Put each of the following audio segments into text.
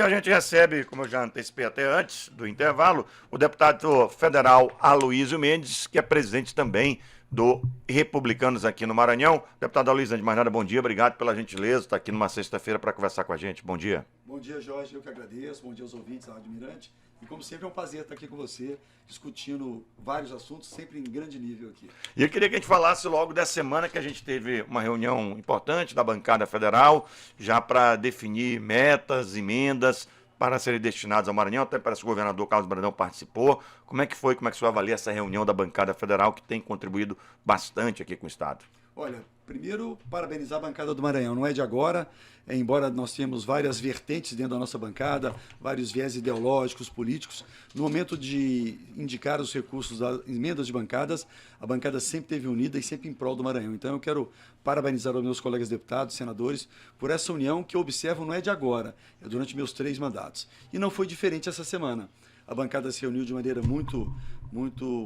E a gente recebe, como eu já antecipei até antes do intervalo, o deputado federal Aloysio Mendes, que é presidente também do Republicanos aqui no Maranhão. Deputado Aloysio, antes de mais nada, bom dia, obrigado pela gentileza, estar aqui numa sexta-feira para conversar com a gente. Bom dia. Bom dia, Jorge, eu que agradeço. Bom dia aos ouvintes da Rádio Mirante. E como sempre é um prazer estar aqui com você, discutindo vários assuntos, sempre em grande nível aqui. E eu queria que a gente falasse logo dessa semana que a gente teve uma reunião importante da bancada federal, já para definir metas, emendas para serem destinadas ao Maranhão, até parece que o governador Carlos Brandão participou. Como é que foi, como é que o senhor avalia essa reunião da bancada federal que tem contribuído bastante aqui com o Estado? Olha, primeiro, parabenizar a bancada do Maranhão. Não é de agora, embora nós tenhamos várias vertentes dentro da nossa bancada, vários viés ideológicos, políticos. No momento de indicar os recursos das emendas de bancadas, a bancada sempre esteve unida e sempre em prol do Maranhão. Então, eu quero parabenizar os meus colegas deputados, senadores, por essa união que eu observo não é de agora, é durante meus 3 mandatos. E não foi diferente essa semana. A bancada se reuniu de maneira muito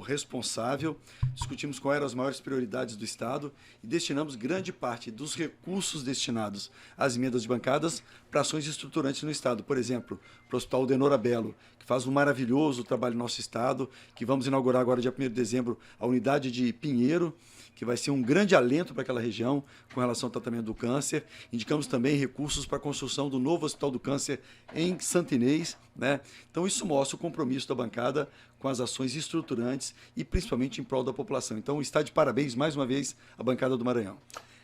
responsável, discutimos quais eram as maiores prioridades do Estado e destinamos grande parte dos recursos destinados às emendas de bancadas para ações estruturantes no Estado. Por exemplo, para o Hospital Denora Bello, que faz um maravilhoso trabalho no nosso Estado, que vamos inaugurar agora, dia 1º de dezembro, a unidade de Pinheiro, que vai ser um grande alento para aquela região com relação ao tratamento do câncer. Indicamos também recursos para a construção do novo Hospital do Câncer em Santo Inês, né? Então isso mostra o compromisso da bancada com as ações estruturantes e principalmente em prol da população. Então está de parabéns mais uma vez a bancada do Maranhão.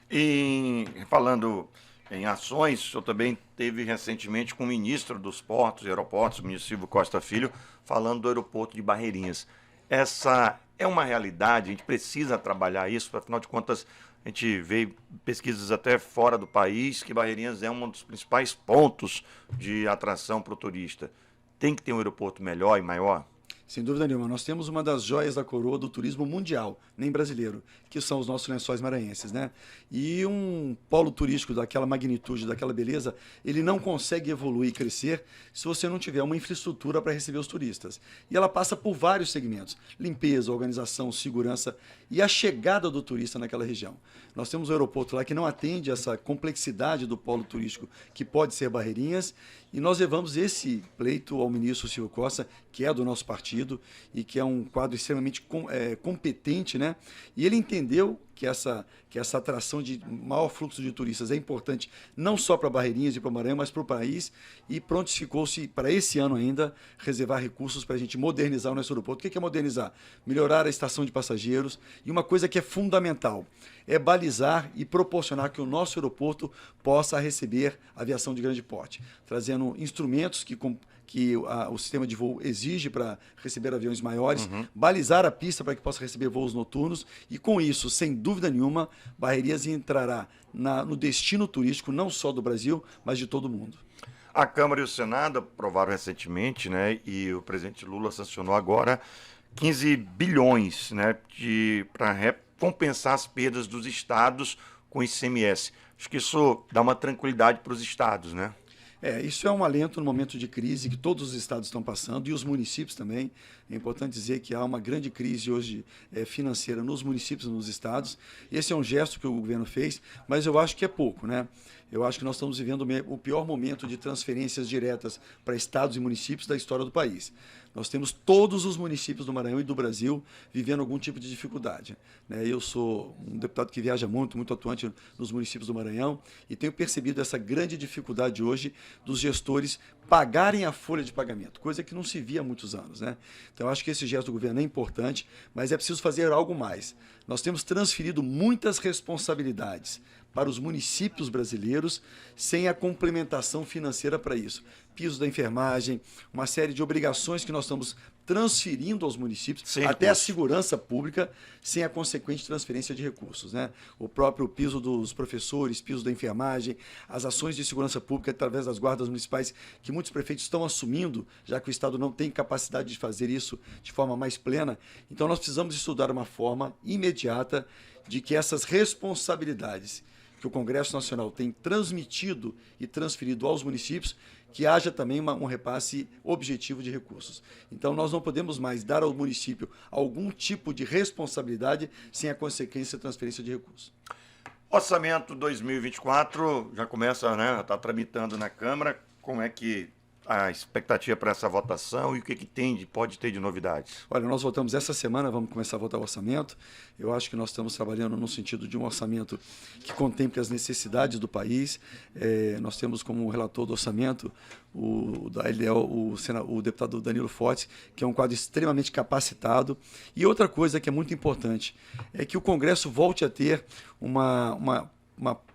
E falando em ações, o senhor também teve recentemente com o ministro dos Portos e Aeroportos, o ministro Silvio Costa Filho, falando do aeroporto de Barreirinhas. Essa é uma realidade, a gente precisa trabalhar isso, afinal de contas, a gente vê pesquisas até fora do país que Barreirinhas é um dos principais pontos de atração para o turista. Tem que ter um aeroporto melhor e maior? Sem dúvida nenhuma, nós temos uma das joias da coroa do turismo mundial, nem brasileiro, que são os nossos lençóis maranhenses, né? E um polo turístico daquela magnitude, daquela beleza, ele não consegue evoluir e crescer se você não tiver uma infraestrutura para receber os turistas. E ela passa por vários segmentos: limpeza, organização, segurança e a chegada do turista naquela região. Nós temos um aeroporto lá que não atende essa complexidade do polo turístico que pode ser Barreirinhas, e nós levamos esse pleito ao ministro Silvio Costa, que é do nosso partido e que é um quadro extremamente competente, né? E ele entendeu que essa atração de maior fluxo de turistas é importante não só para Barreirinhas e para o Maranhão, mas para o país, e prontificou-se para esse ano ainda reservar recursos para a gente modernizar o nosso aeroporto. O que é modernizar? Melhorar a estação de passageiros, e uma coisa que é fundamental é balizar e proporcionar que o nosso aeroporto possa receber aviação de grande porte, trazendo instrumentos que o sistema de voo exige para receber aviões maiores, balizar a pista para que possa receber voos noturnos, e com isso, sem dúvida nenhuma, Barreirinhas entrará no destino turístico não só do Brasil, mas de todo o mundo. A Câmara e o Senado aprovaram recentemente, né, e o presidente Lula sancionou agora 15 bilhões, né, para compensar as perdas dos estados com ICMS. Acho que isso dá uma tranquilidade para os estados, né? Isso é um alento no momento de crise que todos os estados estão passando, e os municípios também. É importante dizer que há uma grande crise hoje financeira nos municípios e nos estados. Esse é um gesto que o governo fez, mas eu acho que é pouco, né? Eu acho que nós estamos vivendo o pior momento de transferências diretas para estados e municípios da história do país. Nós temos todos os municípios do Maranhão e do Brasil vivendo algum tipo de dificuldade, né? Eu sou um deputado que viaja muito atuante nos municípios do Maranhão, e tenho percebido essa grande dificuldade hoje dos gestores pagarem a folha de pagamento, coisa que não se via há muitos anos, né? Então, eu acho que esse gesto do governo é importante, mas é preciso fazer algo mais. Nós temos transferido muitas responsabilidades para os municípios brasileiros sem a complementação financeira para isso. Piso da enfermagem, uma série de obrigações que nós estamos transferindo aos municípios, sem até recursos. a segurança pública, sem a consequente transferência de recursos, né? O próprio piso dos professores, piso da enfermagem, as ações de segurança pública através das guardas municipais, que muitos prefeitos estão assumindo, já que o Estado não tem capacidade de fazer isso de forma mais plena. Então, nós precisamos estudar uma forma imediata de que essas responsabilidades que o Congresso Nacional tem transmitido e transferido aos municípios, que haja também um repasse objetivo de recursos. Então, nós não podemos mais dar ao município algum tipo de responsabilidade sem a consequência da transferência de recursos. Orçamento 2024 já começa, né? Está tramitando na Câmara. Como é que a expectativa para essa votação e o que pode ter de novidades? Olha, nós votamos essa semana, vamos começar a votar o orçamento. Eu acho que nós estamos trabalhando no sentido de um orçamento que contemple as necessidades do país. Nós temos como relator do orçamento da LDO, o deputado Danilo Fortes, que é um quadro extremamente capacitado. E outra coisa que é muito importante é que o Congresso volte a ter uma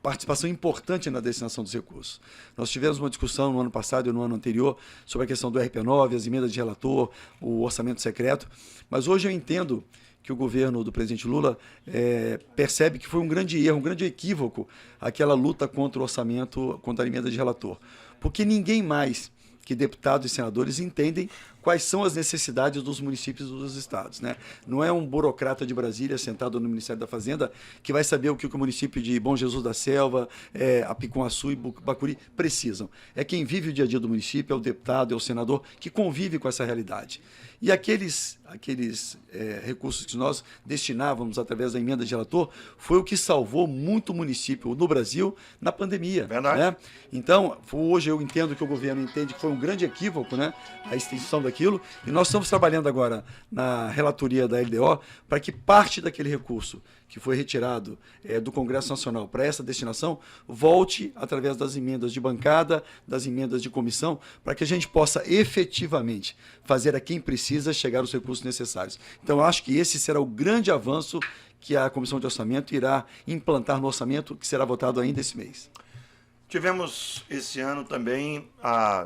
participação importante na destinação dos recursos. Nós tivemos uma discussão no ano passado e no ano anterior sobre a questão do RP9, as emendas de relator, o orçamento secreto, mas hoje eu entendo que o governo do presidente Lula percebe que foi um grande erro, um grande equívoco aquela luta contra o orçamento, contra a emenda de relator. Porque ninguém mais que deputados e senadores entendem quais são as necessidades dos municípios e dos estados, né? Não é um burocrata de Brasília sentado no Ministério da Fazenda que vai saber o que o município de Bom Jesus da Selva, Apicum-Açu e Bacuri precisam. É quem vive o dia a dia do município, é o deputado, é o senador que convive com essa realidade. E aqueles recursos que nós destinávamos através da emenda de relator foi o que salvou muito município no Brasil na pandemia. Verdade. Né? Então, hoje eu entendo que o governo entende que foi um grande equívoco, né, a extensão daquilo, e nós estamos trabalhando agora na relatoria da LDO para que parte daquele recurso que foi retirado do Congresso Nacional para essa destinação volte através das emendas de bancada, das emendas de comissão, para que a gente possa efetivamente fazer a quem precisa chegar os recursos necessários. Então, eu acho que esse será o grande avanço que a Comissão de Orçamento irá implantar no orçamento, que será votado ainda esse mês. Tivemos esse ano também,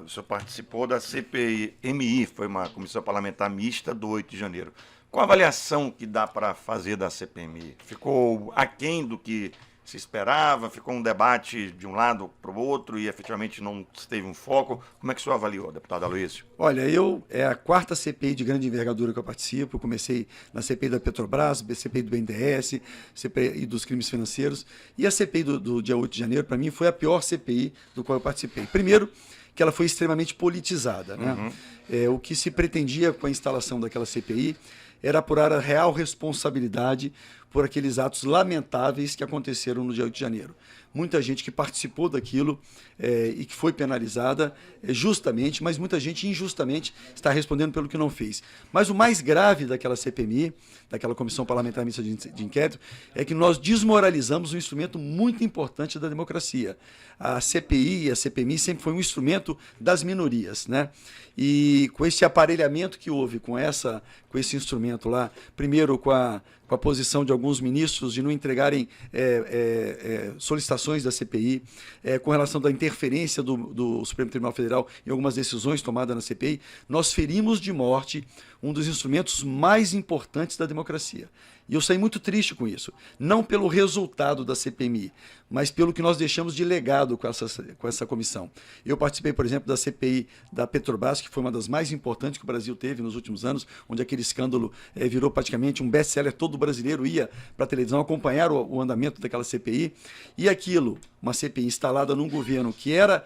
o senhor participou da CPMI, foi uma comissão parlamentar mista do 8 de janeiro. Qual a avaliação que dá para fazer da CPMI? Ficou aquém do que se esperava? Ficou um debate de um lado para o outro e efetivamente não teve um foco? Como é que o senhor avaliou, deputado Aloísio? Olha, é a quarta CPI de grande envergadura que eu participo. Eu comecei na CPI da Petrobras, CPI do BNDES, CPI dos crimes financeiros. E a CPI do dia 8 de janeiro, para mim, foi a pior CPI do qual eu participei. Primeiro, que ela foi extremamente politizada, né? O que se pretendia com a instalação daquela CPI era apurar a real responsabilidade por aqueles atos lamentáveis que aconteceram no dia 8 de janeiro. Muita gente que participou daquilo e que foi penalizada justamente, mas muita gente injustamente está respondendo pelo que não fez. Mas o mais grave daquela CPMI, daquela Comissão Parlamentar Mista de Inquérito, é que nós desmoralizamos um instrumento muito importante da democracia. A CPI e a CPMI sempre foi um instrumento das minorias, né? E com esse aparelhamento que houve com esse instrumento lá, primeiro com a posição de alguns ministros de não entregarem solicitações da CPI, com relação da interferência do Supremo Tribunal Federal em algumas decisões tomadas na CPI, nós ferimos de morte um dos instrumentos mais importantes da democracia. E eu saí muito triste com isso, não pelo resultado da CPMI, mas pelo que nós deixamos de legado com essa comissão. Eu participei, por exemplo, da CPI da Petrobras, que foi uma das mais importantes que o Brasil teve nos últimos anos, onde aquele escândalo virou praticamente um best-seller, todo brasileiro ia para a televisão acompanhar o andamento daquela CPI, e aquilo, uma CPI instalada num governo que era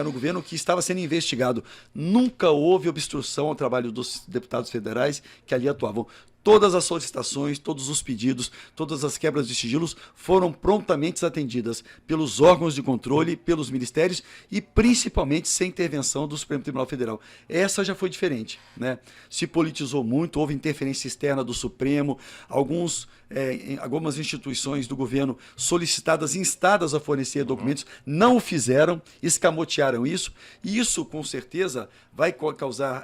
no governo que estava sendo investigado. Nunca houve obstrução ao trabalho dos deputados federais que ali atuavam. Todas as solicitações, todos os pedidos, todas as quebras de sigilos foram prontamente atendidas pelos órgãos de controle, pelos ministérios e principalmente sem intervenção do Supremo Tribunal Federal. Essa já foi diferente, né? Se politizou muito, houve interferência externa do Supremo, algumas instituições do governo solicitadas, instadas a fornecer documentos, não o fizeram, escamotearam isso, e isso com certeza vai causar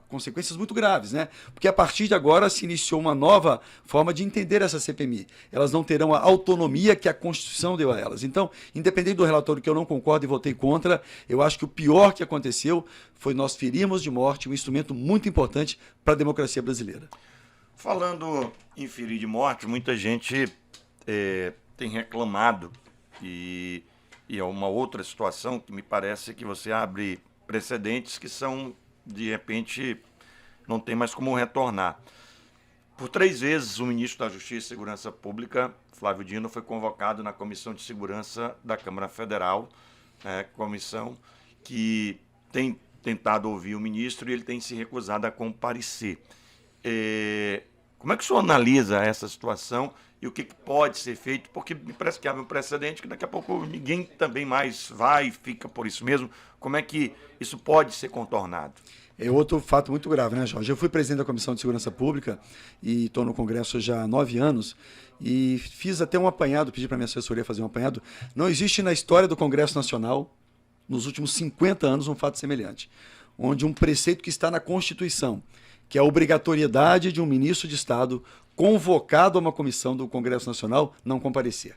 consequências muito graves, né? Porque a partir de agora se iniciou uma nova forma de entender essa CPMI. Elas não terão a autonomia que a Constituição deu a elas. Então, independente do relatório que eu não concordo e votei contra, eu acho que o pior que aconteceu foi nós ferirmos de morte um instrumento muito importante para a democracia brasileira. Falando em ferir de morte, muita gente tem reclamado e é uma outra situação que me parece que você abre precedentes que são, de repente, não tem mais como retornar. Por 3 vezes, o ministro da Justiça e Segurança Pública, Flávio Dino, foi convocado na Comissão de Segurança da Câmara Federal, comissão que tem tentado ouvir o ministro e ele tem se recusado a comparecer. Como é que o senhor analisa essa situação e o que pode ser feito? Porque me parece que abre um precedente que daqui a pouco ninguém também mais vai e fica por isso mesmo. Como é que isso pode ser contornado? É outro fato muito grave, né, Jorge? Eu fui presidente da Comissão de Segurança Pública e estou no Congresso já há 9 anos e fiz até um apanhado, pedi para a minha assessoria fazer um apanhado. Não existe na história do Congresso Nacional, nos últimos 50 anos, um fato semelhante, onde um preceito que está na Constituição, que é a obrigatoriedade de um ministro de Estado convocado a uma comissão do Congresso Nacional não comparecer.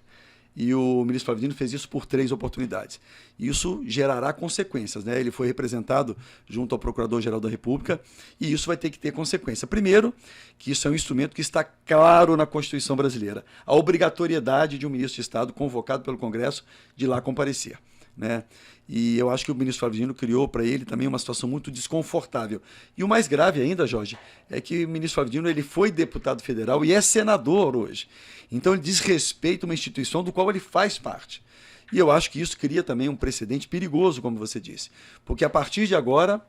E o ministro Flávio Dino fez isso por 3 oportunidades. Isso gerará consequências, né? Ele foi representado junto ao Procurador-Geral da República e isso vai ter que ter consequência. Primeiro, que isso é um instrumento que está claro na Constituição brasileira. A obrigatoriedade de um ministro de Estado convocado pelo Congresso de lá comparecer, né? E eu acho que o ministro Flávio Dino criou para ele também uma situação muito desconfortável. E o mais grave ainda, Jorge, é que o ministro Flávio Dino ele foi deputado federal e é senador hoje. Então ele desrespeita uma instituição do qual ele faz parte. E eu acho que isso cria também um precedente perigoso, como você disse. Porque a partir de agora,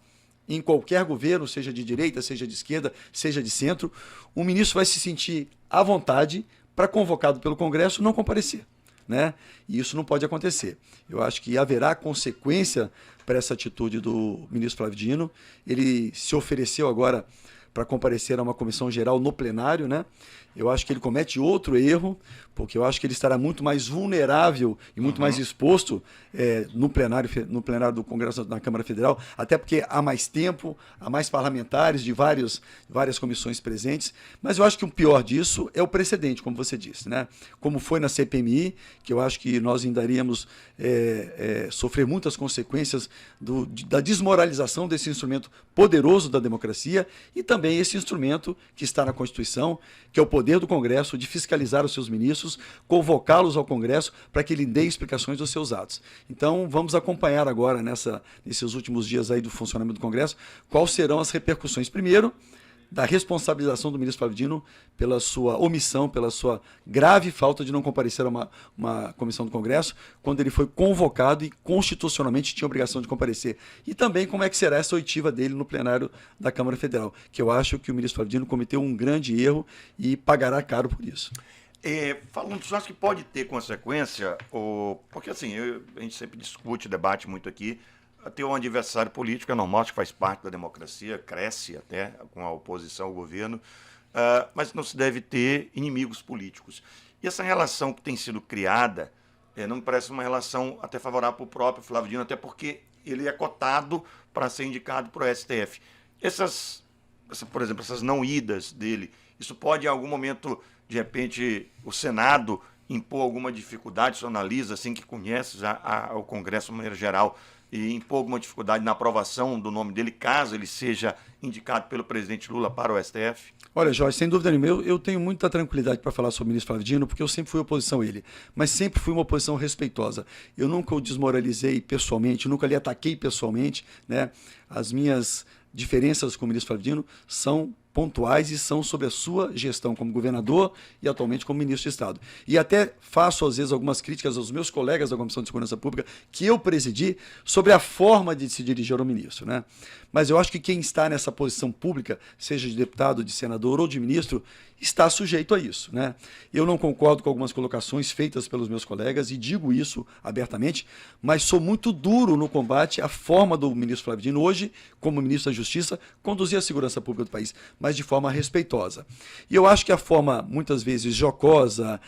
em qualquer governo, seja de direita, seja de esquerda, seja de centro, o ministro vai se sentir à vontade para, convocado pelo Congresso, não comparecer, né? E isso não pode acontecer. Eu acho que haverá consequência para essa atitude do ministro Flávio Dino. Ele se ofereceu agora para comparecer a uma comissão geral no plenário, né? Eu acho que ele comete outro erro, porque eu acho que ele estará muito mais vulnerável e muito mais exposto no plenário do Congresso da Câmara Federal, até porque há mais tempo, há mais parlamentares de várias comissões presentes, mas eu acho que o pior disso é o precedente, como você disse, né? Como foi na CPMI, que eu acho que nós ainda iríamos sofrer muitas consequências da desmoralização desse instrumento poderoso da democracia e também esse instrumento que está na Constituição, que é o poder do Congresso de fiscalizar os seus ministros, convocá-los ao Congresso para que ele dê explicações dos seus atos. Então, vamos acompanhar agora, nesses últimos dias aí do funcionamento do Congresso, quais serão as repercussões. Primeiro, da responsabilização do ministro Flávio Dino pela sua omissão, pela sua grave falta de não comparecer a uma comissão do Congresso, quando ele foi convocado e constitucionalmente tinha obrigação de comparecer. E também como é que será essa oitiva dele no plenário da Câmara Federal, que eu acho que o ministro Flávio Dino cometeu um grande erro e pagará caro por isso. Falando disso, acho que pode ter consequência, porque assim, a gente sempre discute, debate muito aqui, ter um adversário político é normal, acho que faz parte da democracia, cresce até com a oposição ao governo, mas não se deve ter inimigos políticos. E essa relação que tem sido criada não me parece uma relação até favorável para o próprio Flávio Dino, até porque ele é cotado para ser indicado para o STF. Por exemplo, essas não idas dele, isso pode em algum momento, de repente, o Senado impor alguma dificuldade, se analisa, assim que conhece já o Congresso de maneira geral, e impor alguma dificuldade na aprovação do nome dele, caso ele seja indicado pelo presidente Lula para o STF? Olha, Jorge, sem dúvida nenhuma, eu tenho muita tranquilidade para falar sobre o ministro Flávio Dino, porque eu sempre fui oposição a ele, mas sempre fui uma oposição respeitosa. Eu nunca o desmoralizei pessoalmente, nunca lhe ataquei pessoalmente, né? As minhas diferenças com o ministro Flávio Dino são pontuais e são sobre a sua gestão como governador e atualmente como ministro de Estado. E até faço, às vezes, algumas críticas aos meus colegas da Comissão de Segurança Pública que eu presidi sobre a forma de se dirigir ao ministro, né? Mas eu acho que quem está nessa posição pública, seja de deputado, de senador ou de ministro, está sujeito a isso, né? Eu não concordo com algumas colocações feitas pelos meus colegas e digo isso abertamente, mas sou muito duro no combate à forma do ministro Flávio Dino hoje, como ministro da Justiça, conduzir a segurança pública do país, mas de forma respeitosa. E eu acho que a forma, muitas vezes, jocosa,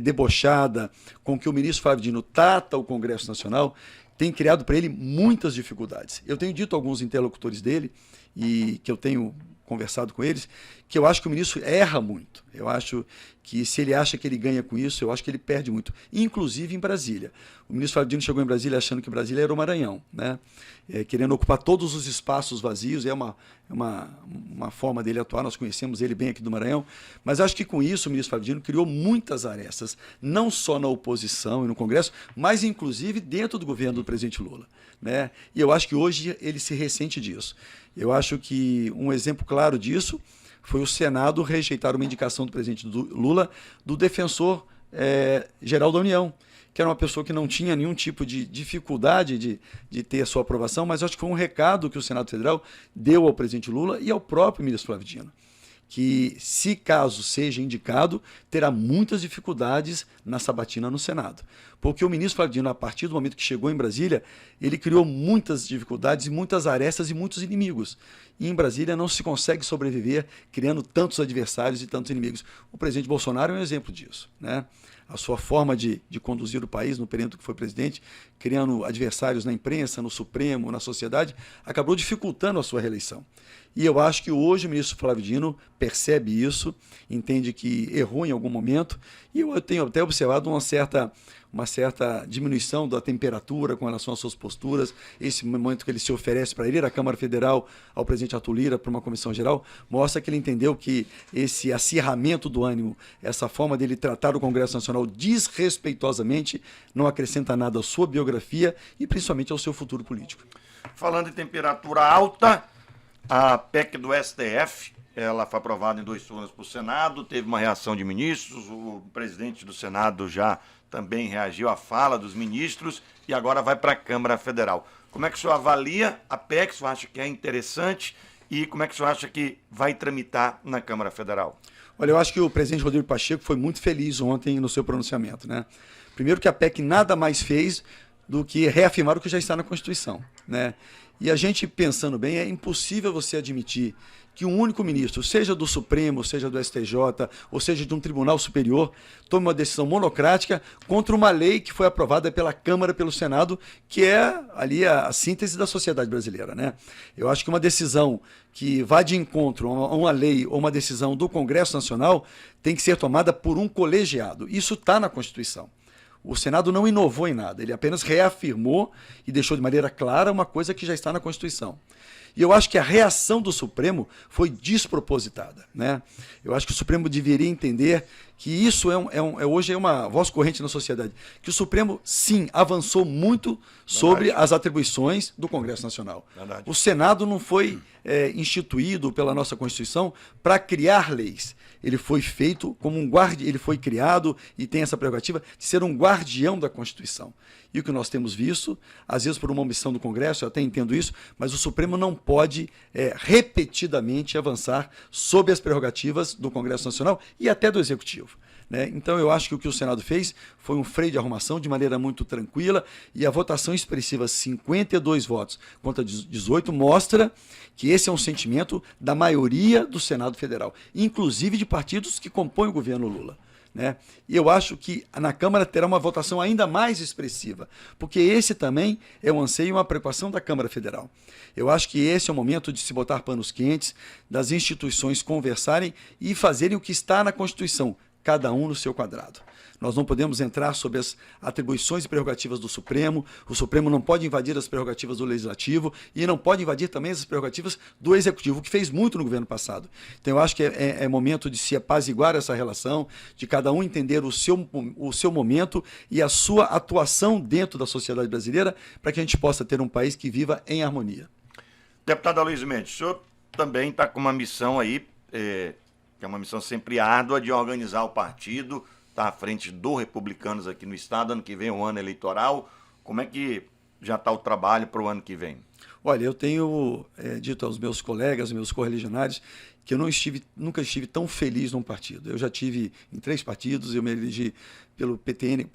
debochada, com que o ministro Flávio Dino trata o Congresso Nacional, tem criado para ele muitas dificuldades. Eu tenho dito a alguns interlocutores dele, e que eu tenho conversado com eles, que eu acho que o ministro erra muito. Eu acho que se ele acha que ele ganha com isso, eu acho que ele perde muito, inclusive em Brasília. O ministro Flávio Dino chegou em Brasília achando que Brasília era o Maranhão, né? Querendo ocupar todos os espaços vazios, é uma forma dele atuar, nós conhecemos ele bem aqui do Maranhão, mas acho que com isso o ministro Flávio Dino criou muitas arestas, não só na oposição e no Congresso, mas inclusive dentro do governo do presidente Lula, né? E eu acho que hoje ele se ressente disso. Eu acho que um exemplo claro disso foi o Senado rejeitar uma indicação do presidente Lula do defensor geral da União, que era uma pessoa que não tinha nenhum tipo de dificuldade de ter a sua aprovação, mas acho que foi um recado que o Senado Federal deu ao presidente Lula e ao próprio ministro Flávio Dino, que, se caso seja indicado, terá muitas dificuldades na sabatina no Senado. Porque o ministro Flávio Dino, a partir do momento que chegou em Brasília, ele criou muitas dificuldades, muitas arestas e muitos inimigos. E em Brasília não se consegue sobreviver criando tantos adversários e tantos inimigos. O presidente Bolsonaro é um exemplo disso, né? A sua forma de conduzir o país no período que foi presidente, criando adversários na imprensa, no Supremo, na sociedade, acabou dificultando a sua reeleição. E eu acho que hoje o ministro Flávio Dino percebe isso, entende que errou em algum momento, e eu tenho até observado uma certa diminuição da temperatura com relação às suas posturas. Esse momento que ele se oferece para ir à Câmara Federal, ao presidente Arthur Lira, para uma comissão geral, mostra que ele entendeu que esse acirramento do ânimo, essa forma dele tratar o Congresso Nacional desrespeitosamente, não acrescenta nada à sua biografia e principalmente ao seu futuro político. Falando em temperatura alta, a PEC do STF, ela foi aprovada em 2 turnos para o Senado, teve uma reação de ministros, o presidente do Senado já também reagiu à fala dos ministros e agora vai para a Câmara Federal. Como é que o senhor avalia a PEC? O senhor acha que é interessante? E como é que o senhor acha que vai tramitar na Câmara Federal? Olha, eu acho que o presidente Rodrigo Pacheco foi muito feliz ontem no seu pronunciamento, né? Primeiro que a PEC nada mais fez do que reafirmar o que já está na Constituição, né? E a gente, pensando bem, é impossível você admitir que um único ministro, seja do Supremo, seja do STJ, ou seja de um tribunal superior, tome uma decisão monocrática contra uma lei que foi aprovada pela Câmara e pelo Senado, que é ali a síntese da sociedade brasileira, né? Eu acho que uma decisão que vá de encontro a uma lei ou uma decisão do Congresso Nacional tem que ser tomada por um colegiado. Isso está na Constituição. O Senado não inovou em nada, ele apenas reafirmou e deixou de maneira clara uma coisa que já está na Constituição. E eu acho que a reação do Supremo foi despropositada, né? Eu acho que o Supremo deveria entender que isso hoje é uma voz corrente na sociedade, que o Supremo, sim, avançou muito sobre as atribuições do Congresso Nacional. Verdade. O Senado não foi instituído pela nossa Constituição para criar leis. Ele foi feito como ele foi criado e tem essa prerrogativa de ser um guardião da Constituição. E o que nós temos visto, às vezes por uma omissão do Congresso, eu até entendo isso, mas o Supremo não pode repetidamente avançar sobre as prerrogativas do Congresso Nacional e até do Executivo, né? Então eu acho que o que o Senado fez foi um freio de arrumação de maneira muito tranquila e a votação expressiva, 52 votos contra 18, mostra que esse é um sentimento da maioria do Senado Federal, inclusive de partidos que compõem o governo Lula, né? E eu acho que na Câmara terá uma votação ainda mais expressiva, porque esse também é um anseio e uma preocupação da Câmara Federal. Eu acho que esse é o momento de se botar panos quentes, das instituições conversarem e fazerem o que está na Constituição, cada um no seu quadrado. Nós não podemos entrar sobre as atribuições e prerrogativas do Supremo, o Supremo não pode invadir as prerrogativas do Legislativo e não pode invadir também as prerrogativas do Executivo, o que fez muito no governo passado. Então eu acho que é momento de se apaziguar essa relação, de cada um entender o seu momento e a sua atuação dentro da sociedade brasileira, para que a gente possa ter um país que viva em harmonia. Deputado Aloysio Mendes, o senhor também está com uma missão aí, que é uma missão sempre árdua, de organizar o partido, está à frente do Republicanos aqui no estado. Ano que vem é um ano eleitoral. Como é que já está o trabalho para o ano que vem? Olha, eu tenho dito aos meus colegas, meus correligionários, que eu nunca estive tão feliz num partido. Eu já estive em 3 partidos, eu me elegi pelo PTN,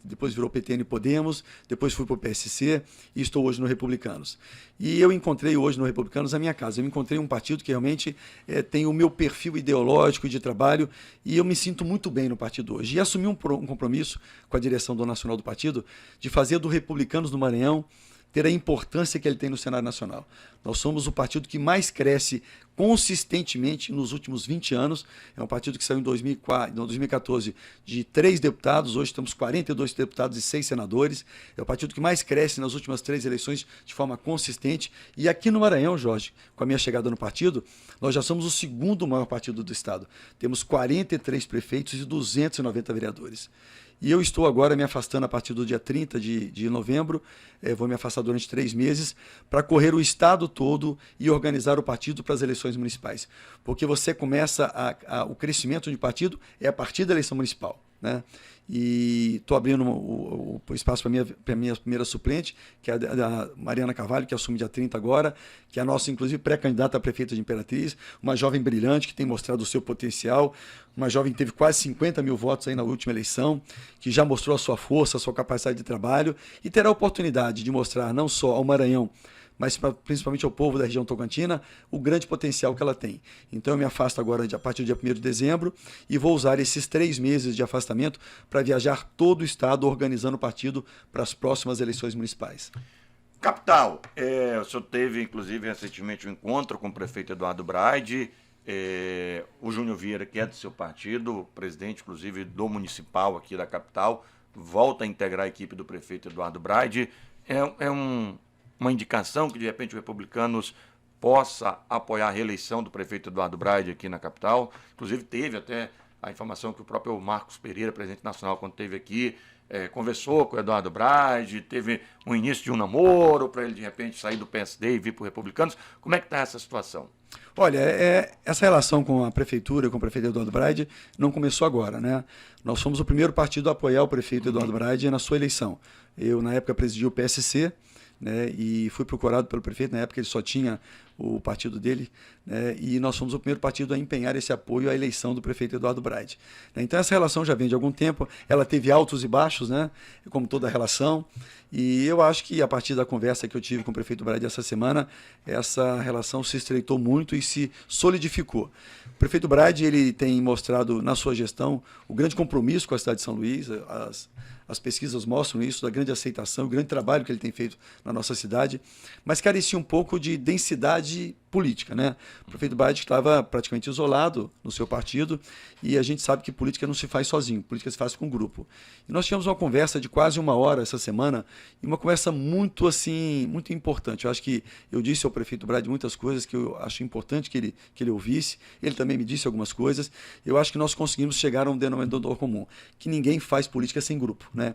depois virou PTN Podemos, depois fui para o PSC e estou hoje no Republicanos. E eu encontrei hoje no Republicanos a minha casa. Eu encontrei um partido que realmente tem o meu perfil ideológico e de trabalho e eu me sinto muito bem no partido hoje. E assumi um compromisso com a direção do Nacional do Partido de fazer do Republicanos do Maranhão ter a importância que ele tem no Senado Nacional. Nós somos o partido que mais cresce consistentemente nos últimos 20 anos. É um partido que saiu em 2014 de 3 deputados, hoje temos 42 deputados e 6 senadores. É o partido que mais cresce nas últimas 3 eleições de forma consistente. E aqui no Maranhão, Jorge, com a minha chegada no partido, nós já somos o 2º maior partido do estado. Temos 43 prefeitos e 290 vereadores. E eu estou agora me afastando a partir do dia 30 de novembro, vou me afastar durante 3 meses, para correr o estado todo e organizar o partido para as eleições municipais. Porque você começa o crescimento de partido a partir da eleição municipal. né? E estou abrindo o espaço para minha primeira suplente, que é a da Mariana Carvalho, que assume dia 30 agora, que é a nossa, inclusive, pré-candidata a prefeita de Imperatriz, uma jovem brilhante que tem mostrado o seu potencial, uma jovem que teve quase 50 mil votos aí na última eleição, que já mostrou a sua força, a sua capacidade de trabalho e terá a oportunidade de mostrar não só ao Maranhão, mas principalmente ao povo da região tocantina, o grande potencial que ela tem. Então eu me afasto agora a partir do dia 1º de dezembro e vou usar esses 3 meses de afastamento para viajar todo o estado organizando o partido para as próximas eleições municipais. Capital, o senhor teve inclusive recentemente um encontro com o prefeito Eduardo Braide, o Júnior Vieira, que é do seu partido, presidente inclusive do municipal aqui da capital, volta a integrar a equipe do prefeito Eduardo Braide. Uma indicação que, de repente, o Republicanos possa apoiar a reeleição do prefeito Eduardo Braide aqui na capital. Inclusive, teve até a informação que o próprio Marcos Pereira, presidente nacional, quando esteve aqui, conversou com o Eduardo Braide, teve um início de um namoro para ele, de repente, sair do PSD e vir para o Republicanos. Como é que está essa situação? Olha, essa relação com a prefeitura, com o prefeito Eduardo Braide, não começou agora, né? Nós fomos o primeiro partido a apoiar o prefeito Eduardo Braide na sua eleição. Eu, na época, presidi o PSC, né, e fui procurado pelo prefeito, na época ele só tinha o partido dele, né, e nós fomos o primeiro partido a empenhar esse apoio à eleição do prefeito Eduardo Braide. Então essa relação já vem de algum tempo, ela teve altos e baixos, né, como toda relação, e eu acho que a partir da conversa que eu tive com o prefeito Braide essa semana, essa relação se estreitou muito e se solidificou. O prefeito Braide, ele tem mostrado na sua gestão o grande compromisso com a cidade de São Luís, as pesquisas mostram isso, da grande aceitação, o grande trabalho que ele tem feito na nossa cidade, mas carecia um pouco de densidade política, né? O prefeito Braide estava praticamente isolado no seu partido e a gente sabe que política não se faz sozinho, política se faz com grupo. E nós tivemos uma conversa de quase 1 hora essa semana e uma conversa muito importante. Eu acho que eu disse ao prefeito Braide muitas coisas que eu acho importante que ele ouvisse, ele também me disse algumas coisas. Eu acho que nós conseguimos chegar a um denominador comum, que ninguém faz política sem grupo, né?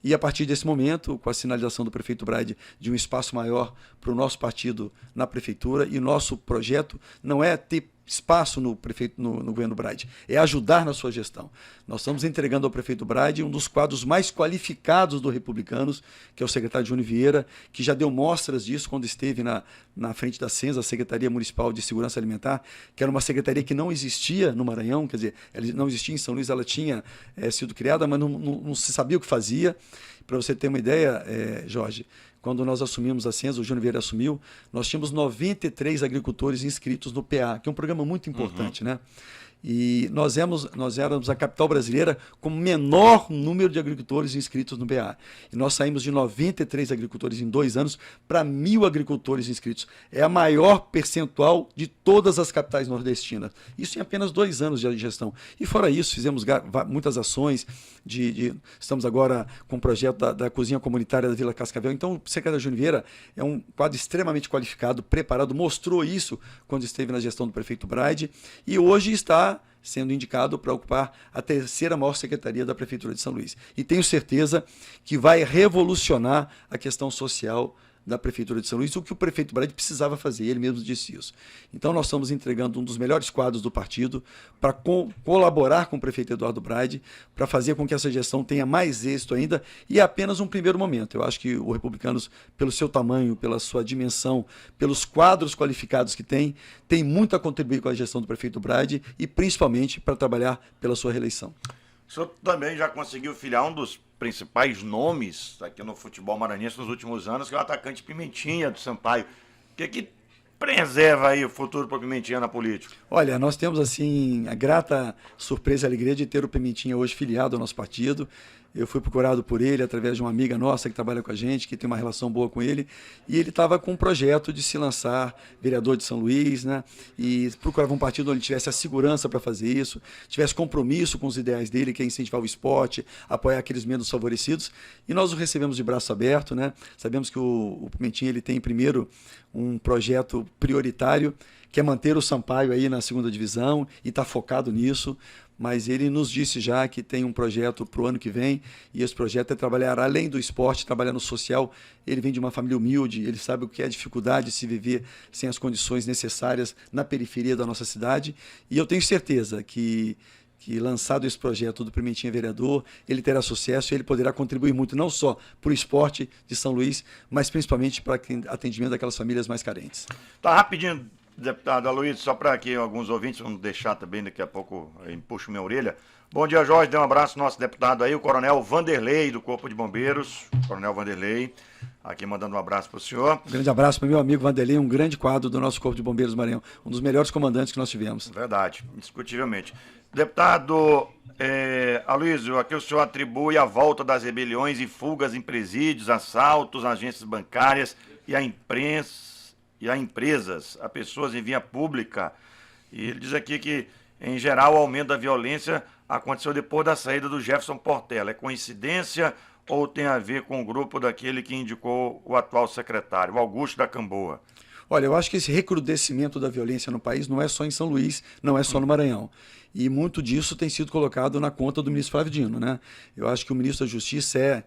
E a partir desse momento, com a sinalização do prefeito Braide de um espaço maior para o nosso partido na prefeitura, e o nosso projeto não é ter espaço no governo Braide, é ajudar na sua gestão. Nós estamos entregando ao prefeito Braide um dos quadros mais qualificados do Republicanos, que é o secretário Júnior Vieira, que já deu mostras disso quando esteve na frente da SENSA, a Secretaria Municipal de Segurança Alimentar, que era uma secretaria que não existia no Maranhão, quer dizer, ela não existia em São Luís, ela tinha sido criada, mas não se sabia o que fazia. Para você ter uma ideia, Jorge, quando nós assumimos a SENSA, o Júnior Vieira assumiu, nós tínhamos 93 agricultores inscritos no PA, que é um programa muito importante, né? E nós éramos a capital brasileira com o menor número de agricultores inscritos no BA. E nós saímos de 93 agricultores em 2 anos para 1.000 agricultores inscritos. É a maior percentual de todas as capitais nordestinas. Isso em apenas 2 anos de gestão. E fora isso, fizemos muitas ações. Estamos agora com o projeto da cozinha comunitária da Vila Cascavel. Então, o secretário Júnior Vieira é um quadro extremamente qualificado, preparado, mostrou isso quando esteve na gestão do prefeito Braide e hoje está sendo indicado para ocupar a 3ª maior secretaria da Prefeitura de São Luís. E tenho certeza que vai revolucionar a questão social da Prefeitura de São Luís, o que o prefeito Braide precisava fazer, ele mesmo disse isso. Então nós estamos entregando um dos melhores quadros do partido para colaborar com o prefeito Eduardo Braide, para fazer com que essa gestão tenha mais êxito ainda, e é apenas um primeiro momento. Eu acho que o Republicanos, pelo seu tamanho, pela sua dimensão, pelos quadros qualificados que tem muito a contribuir com a gestão do prefeito Braide e principalmente para trabalhar pela sua reeleição. O senhor também já conseguiu filiar um dos principais nomes aqui no futebol maranhense nos últimos anos, que é o atacante Pimentinha do Sampaio. O que preserva aí o futuro para o Pimentinha na política? Olha, nós temos assim a grata surpresa e alegria de ter o Pimentinha hoje filiado ao nosso partido. Eu fui procurado por ele através de uma amiga nossa que trabalha com a gente, que tem uma relação boa com ele, e ele estava com um projeto de se lançar vereador de São Luís, né? E procurava um partido onde tivesse a segurança para fazer isso, tivesse compromisso com os ideais dele, que é incentivar o esporte, apoiar aqueles menos favorecidos, e nós o recebemos de braço aberto, né? Sabemos que o Pimentinha ele tem primeiro um projeto prioritário, que é manter o Sampaio aí na 2ª divisão e está focado nisso, mas ele nos disse já que tem um projeto para o ano que vem, e esse projeto é trabalhar além do esporte, trabalhar no social. Ele vem de uma família humilde, ele sabe o que é a dificuldade de se viver sem as condições necessárias na periferia da nossa cidade, e eu tenho certeza que que lançado esse projeto do Pimentinha vereador, ele terá sucesso e ele poderá contribuir muito, não só para o esporte de São Luís, mas principalmente para o atendimento daquelas famílias mais carentes. Tá rapidinho, deputado Aloysio, só para que alguns ouvintes vão deixar também, daqui a pouco puxo minha orelha. Bom dia, Jorge, dê um abraço ao nosso deputado aí, o Coronel Vanderlei, do Corpo de Bombeiros, Coronel Vanderlei, aqui mandando um abraço para o senhor. Um grande abraço para o meu amigo Vanderlei, um grande quadro do nosso Corpo de Bombeiros Maranhão, um dos melhores comandantes que nós tivemos. Verdade, indiscutivelmente. Deputado Aloysio, aqui o senhor atribui a volta das rebeliões e fugas em presídios, assaltos, agências bancárias e a imprensa e a empresas, a pessoas em via pública. E ele diz aqui que, em geral, o aumento da violência aconteceu depois da saída do Jefferson Portela. É coincidência ou tem a ver com o grupo daquele que indicou o atual secretário, o Augusto da Camboa? Olha, eu acho que esse recrudescimento da violência no país não é só em São Luís, não é só no Maranhão. E muito disso tem sido colocado na conta do ministro Flávio Dino, né? Eu acho que o ministro da Justiça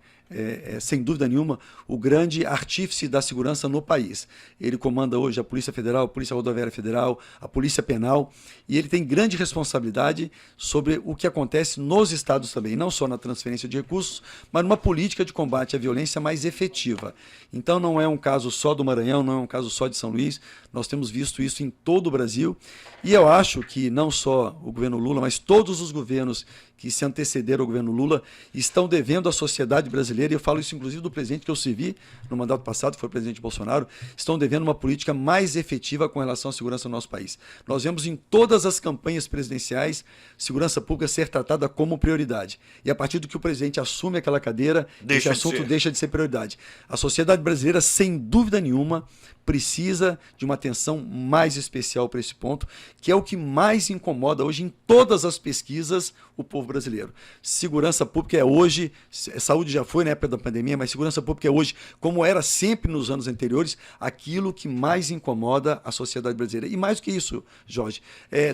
sem dúvida nenhuma, o grande artífice da segurança no país. Ele comanda hoje a Polícia Federal, a Polícia Rodoviária Federal, a Polícia Penal, e ele tem grande responsabilidade sobre o que acontece nos estados também, não só na transferência de recursos, mas numa política de combate à violência mais efetiva. Então não é um caso só do Maranhão, não é um caso só de São Luís, nós temos visto isso em todo o Brasil, e eu acho que não só o governo Lula, mas todos os governos que se antecederam ao governo Lula estão devendo à sociedade brasileira, e eu falo isso inclusive do presidente que eu servi no mandato passado, que foi o presidente Bolsonaro, estão devendo uma política mais efetiva com relação à segurança no nosso país. Nós vemos em todas as campanhas presidenciais segurança pública ser tratada como prioridade. E a partir do que o presidente assume aquela cadeira, esse assunto deixa de ser prioridade. A sociedade brasileira, sem dúvida nenhuma, precisa de uma atenção mais especial para esse ponto, que é o que mais incomoda hoje em todas as pesquisas o povo brasileiro. Segurança pública é hoje, saúde já foi na época da pandemia, mas segurança pública é hoje, como era sempre nos anos anteriores, aquilo que mais incomoda a sociedade brasileira. E mais do que isso, Jorge,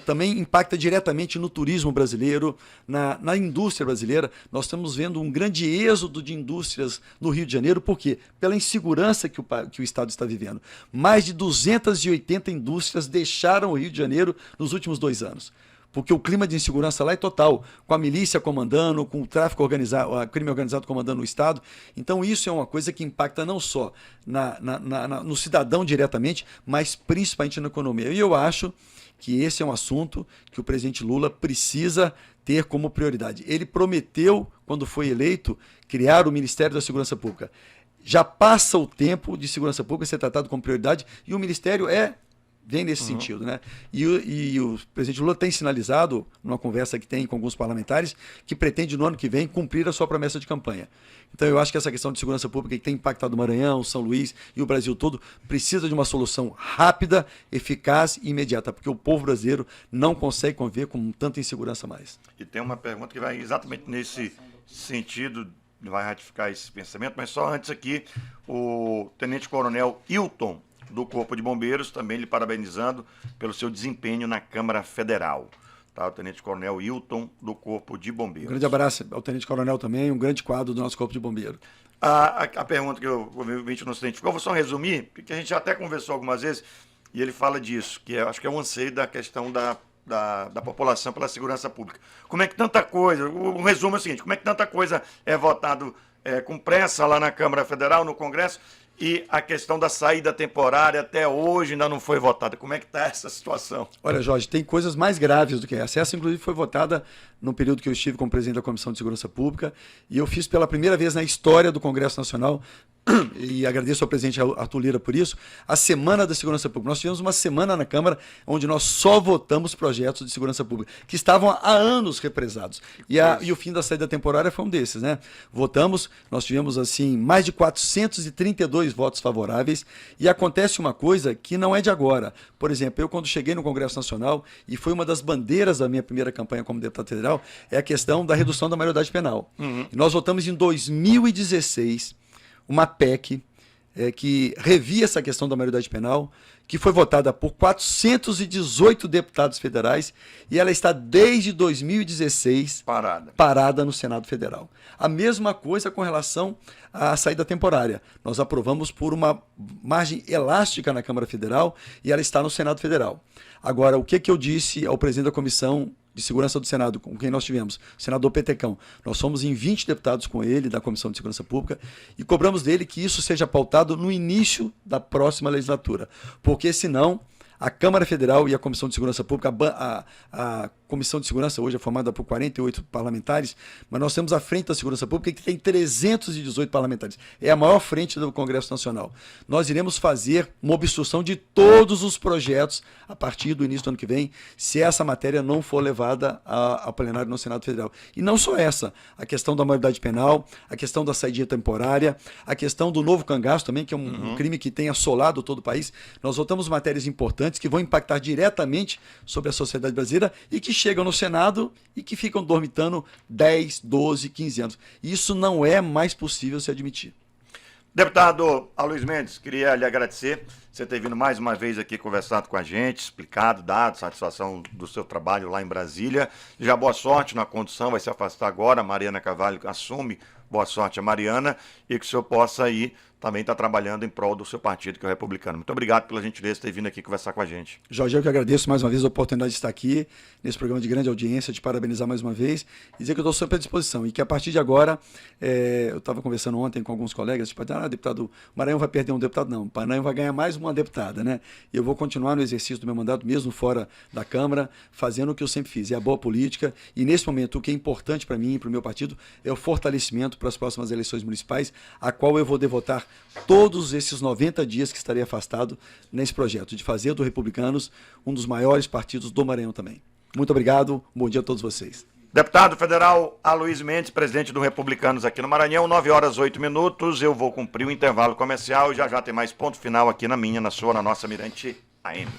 também impacta diretamente no turismo brasileiro, na indústria brasileira. Nós estamos vendo um grande êxodo de indústrias no Rio de Janeiro, por quê? Pela insegurança que o Estado está vivendo. Mais de 280 indústrias deixaram o Rio de Janeiro nos últimos 2 anos. Porque o clima de insegurança lá é total, com a milícia comandando, com o tráfico organizado, o crime organizado comandando o Estado. Então isso é uma coisa que impacta não só no cidadão diretamente, mas principalmente na economia. E eu acho que esse é um assunto que o presidente Lula precisa ter como prioridade. Ele prometeu, quando foi eleito, criar o Ministério da Segurança Pública. Já passa o tempo de segurança pública ser tratado como prioridade e o Ministério vem nesse sentido, né? E o presidente Lula tem sinalizado, numa conversa que tem com alguns parlamentares, que pretende no ano que vem cumprir a sua promessa de campanha. Então eu acho que essa questão de segurança pública que tem impactado o Maranhão, São Luís e o Brasil todo, precisa de uma solução rápida, eficaz e imediata, porque o povo brasileiro não consegue conviver com tanta insegurança mais. E tem uma pergunta que vai exatamente nesse sentido, vai ratificar esse pensamento, mas só antes aqui, o tenente-coronel Hilton, do Corpo de Bombeiros, também lhe parabenizando pelo seu desempenho na Câmara Federal. Tá? O tenente-coronel Hilton, do Corpo de Bombeiros. Um grande abraço ao tenente-coronel também, um grande quadro do nosso Corpo de Bombeiros. A pergunta que o ouvinte nos identificou, vou só resumir, porque a gente já até conversou algumas vezes, e ele fala disso, que acho que é um anseio da questão da população pela segurança pública. Como é que tanta coisa, o resumo é o seguinte, como é que tanta coisa é votado com pressa lá na Câmara Federal, no Congresso, e a questão da saída temporária até hoje ainda não foi votada. Como é que está essa situação? Olha, Jorge, tem coisas mais graves do que essa. Essa, inclusive, foi votada no período que eu estive como presidente da Comissão de Segurança Pública, e eu fiz pela primeira vez na história do Congresso Nacional, e agradeço ao presidente Arthur Lira por isso, a Semana da Segurança Pública. Nós tivemos uma semana na Câmara onde nós só votamos projetos de segurança pública, que estavam há anos represados. E o fim da saída temporária foi um desses, né? Votamos, nós tivemos assim mais de 432 votos favoráveis, e acontece uma coisa que não é de agora. Por exemplo, eu quando cheguei no Congresso Nacional, e foi uma das bandeiras da minha primeira campanha como deputado federal, é a questão da redução da maioridade penal. E nós votamos em 2016 uma PEC que revia essa questão da maioridade penal, que foi votada por 418 deputados federais, e ela está desde 2016 parada no Senado Federal. A mesma coisa com relação à saída temporária. Nós aprovamos por uma margem elástica na Câmara Federal e ela está no Senado Federal. Agora, o que eu disse ao presidente da Comissão de Segurança do Senado, com quem nós tivemos, o senador Petecão, nós somos em 20 deputados com ele, da Comissão de Segurança Pública, e cobramos dele que isso seja pautado no início da próxima legislatura, porque senão a Câmara Federal e a Comissão de Segurança Pública, a Comissão de Segurança hoje é formada por 48 parlamentares, mas nós temos a Frente da Segurança Pública que tem 318 parlamentares. É a maior frente do Congresso Nacional. Nós iremos fazer uma obstrução de todos os projetos a partir do início do ano que vem, se essa matéria não for levada ao plenário no Senado Federal. E não só essa, a questão da maioridade penal, a questão da saída temporária, a questão do novo cangaço também, que é um crime que tem assolado todo o país. Nós votamos matérias importantes que vão impactar diretamente sobre a sociedade brasileira e que chegam no Senado e que ficam dormitando 10, 12, 15 anos. Isso não é mais possível se admitir. Deputado Aloysio Mendes, queria lhe agradecer você ter vindo mais uma vez aqui conversado com a gente, explicado, dado satisfação do seu trabalho lá em Brasília. Já boa sorte na condução, vai se afastar agora, a Mariana Carvalho assume. Boa sorte a Mariana e que o senhor possa aí também estar trabalhando em prol do seu partido, que é o Republicano. Muito obrigado pela gentileza de ter vindo aqui conversar com a gente. Jorge, eu que agradeço mais uma vez a oportunidade de estar aqui nesse programa de grande audiência, te parabenizar mais uma vez e dizer que eu estou sempre à disposição e que a partir de agora, eu estava conversando ontem com alguns colegas, tipo, deputado, Maranhão vai perder um deputado? Não, Maranhão vai ganhar mais uma deputada, né? E eu vou continuar no exercício do meu mandato, mesmo fora da Câmara, fazendo o que eu sempre fiz, é a boa política e nesse momento o que é importante para mim e para o meu partido é o fortalecimento para as próximas eleições municipais, a qual eu vou devotar todos esses 90 dias que estarei afastado nesse projeto, de fazer do Republicanos um dos maiores partidos do Maranhão também. Muito obrigado, bom dia a todos vocês. Deputado federal Aloysio Mendes, presidente do Republicanos aqui no Maranhão, 9h08, eu vou cumprir o intervalo comercial e já tem mais ponto final aqui na minha, na sua, na nossa Mirante AM.